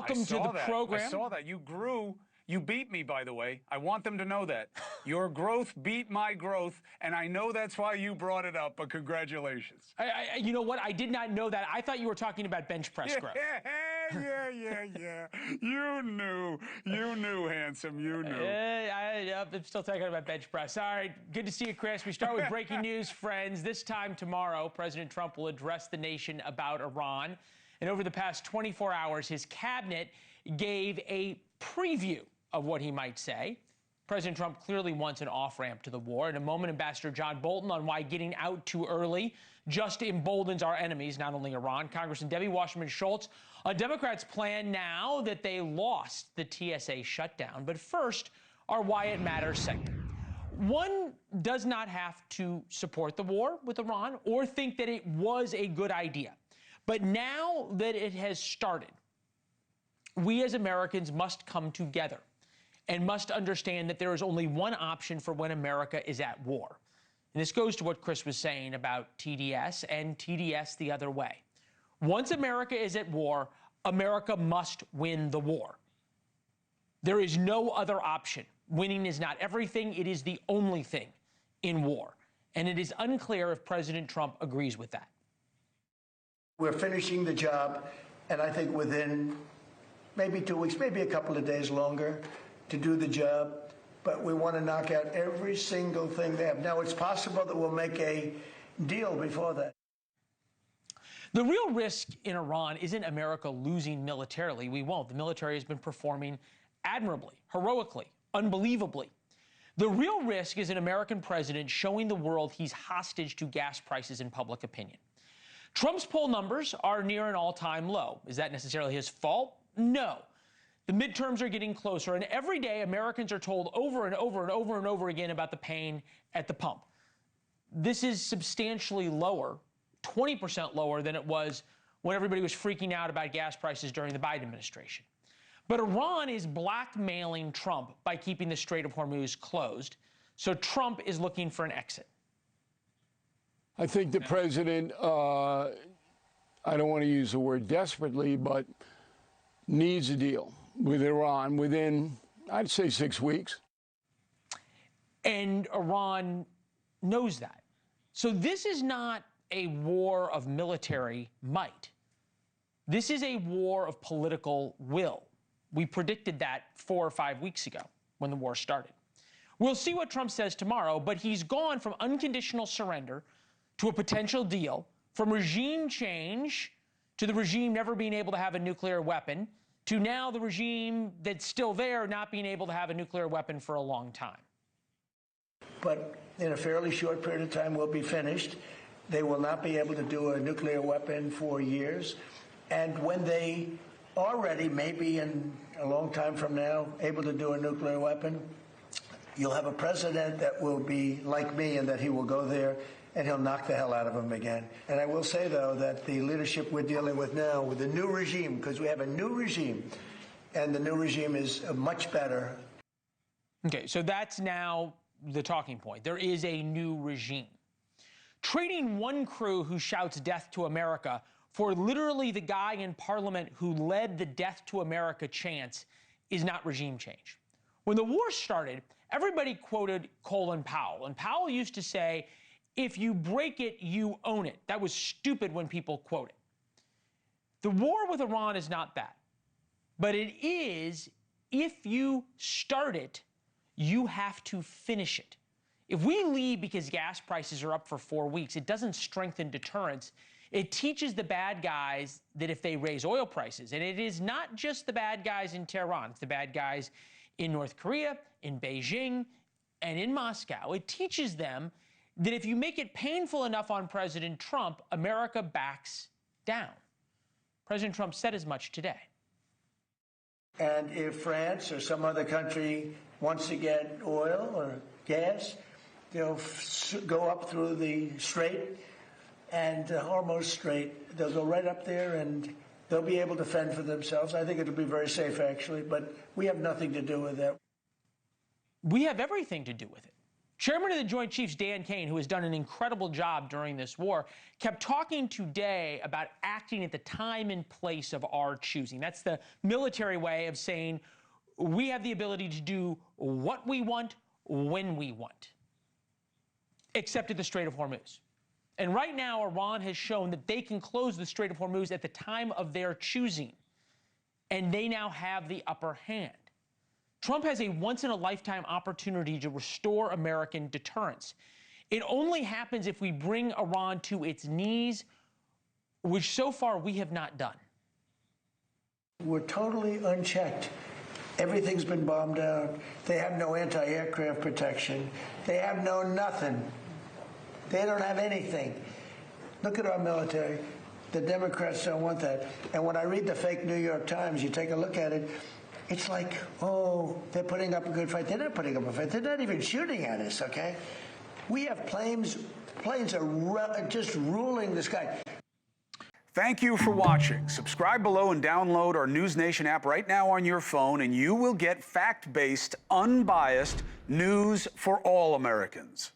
welcome to the program. I saw that. You grew. You beat me, by the way. I want them to know that. Your growth beat my growth, and I know that's why you brought it up, but congratulations. You know what? I did not know that. I thought you were talking about bench press growth. Yeah. You knew, handsome. You knew. I'm still talking about bench press. All right, good to see you, Chris. We start with breaking news, friends. This time tomorrow, President Trump will address the nation about Iran. And over the past 24 hours, his cabinet gave a preview of what he might say. President Trump clearly wants an off-ramp to the war. In a moment, Ambassador John Bolton on why getting out too early just emboldens our enemies, not only Iran. Congressman Debbie Wasserman Schultz on Democrats' plan now that they lost the TSA shutdown. But first, our Why It Matters segment. One does not have to support the war with Iran or think that it was a good idea. But now that it has started, we as Americans must come together and must understand that there is only one option for when America is at war. And this goes to what Chris was saying about TDS and TDS the other way. Once America is at war, America must win the war. There is no other option. Winning is not everything. It is the only thing in war. And it is unclear if President Trump agrees with that. We're finishing the job, and I think within maybe 2 weeks, maybe a couple of days longer to do the job, but we want to knock out every single thing they have. Now, it's possible that we'll make a deal before that. The real risk in Iran isn't America losing militarily. We won't. The military has been performing admirably, heroically, unbelievably. The real risk is an American president showing the world he's hostage to gas prices and public opinion. Trump's poll numbers are near an all-time low. Is that necessarily his fault? No. The midterms are getting closer, and every day Americans are told over and over and over and over again about the pain at the pump. This is substantially lower, 20% lower than it was when everybody was freaking out about gas prices during the Biden administration. But Iran is blackmailing Trump by keeping the Strait of Hormuz closed, so Trump is looking for an exit. I think the president, I don't want to use the word desperately, but needs a deal with Iran within, I'd say, 6 weeks. And Iran knows that. So this is not a war of military might. This is a war of political will. We predicted that 4 or 5 weeks ago when the war started. We'll see what Trump says tomorrow, but he's gone from unconditional surrender to a potential deal, from regime change to the regime never being able to have a nuclear weapon, to now the regime that's still there not being able to have a nuclear weapon for a long time. But in a fairly short period of time, we'll be finished. They will not be able to do a nuclear weapon for years. And when they are ready, maybe in a long time from now, able to do a nuclear weapon, you'll have a president that will be like me in that he will go there and he'll knock the hell out of them again. And I will say, though, that the leadership we're dealing with now, with the new regime, because we have a new regime, and the new regime is much better. Okay, so that's now the talking point. There is a new regime. Trading one crew who shouts death to America for literally the guy in Parliament who led the death to America chants is not regime change. When the war started, everybody quoted Colin Powell, and Powell used to say, if you break it, you own it. That was stupid when people quote it. The war with Iran is not that. But it is, if you start it, you have to finish it. If we leave because gas prices are up for 4 weeks, it doesn't strengthen deterrence. It teaches the bad guys that if they raise oil prices, and it is not just the bad guys in Tehran, it's the bad guys in North Korea, in Beijing, and in Moscow. It teaches them that if you make it painful enough on President Trump, America backs down. President Trump said as much today. And if France or some other country wants to get oil or gas, they'll go up through the Strait and Hormuz Strait. They'll go right up there and they'll be able to fend for themselves. I think it'll be very safe, actually, but we have nothing to do with that. We have everything to do with it. Chairman of the Joint Chiefs, Dan Kane, who has done an incredible job during this war, kept talking today about acting at the time and place of our choosing. That's the military way of saying we have the ability to do what we want, when we want, except at the Strait of Hormuz. And right now, Iran has shown that they can close the Strait of Hormuz at the time of their choosing, and they now have the upper hand. Trump has a once-in-a-lifetime opportunity to restore American deterrence. It only happens if we bring Iran to its knees, which so far we have not done. We're totally unchecked. Everything's been bombed out. They have no anti-aircraft protection. They have no nothing. They don't have anything. Look at our military. The Democrats don't want that. And when I read the fake New York Times, you take a look at it, it's like, oh, they're putting up a good fight. They're not putting up a fight. They're not even shooting at us, okay? We have planes are just ruling the sky. Thank you for watching. Subscribe below and download our NewsNation app right now on your phone, and you will get fact-based, unbiased news for all Americans.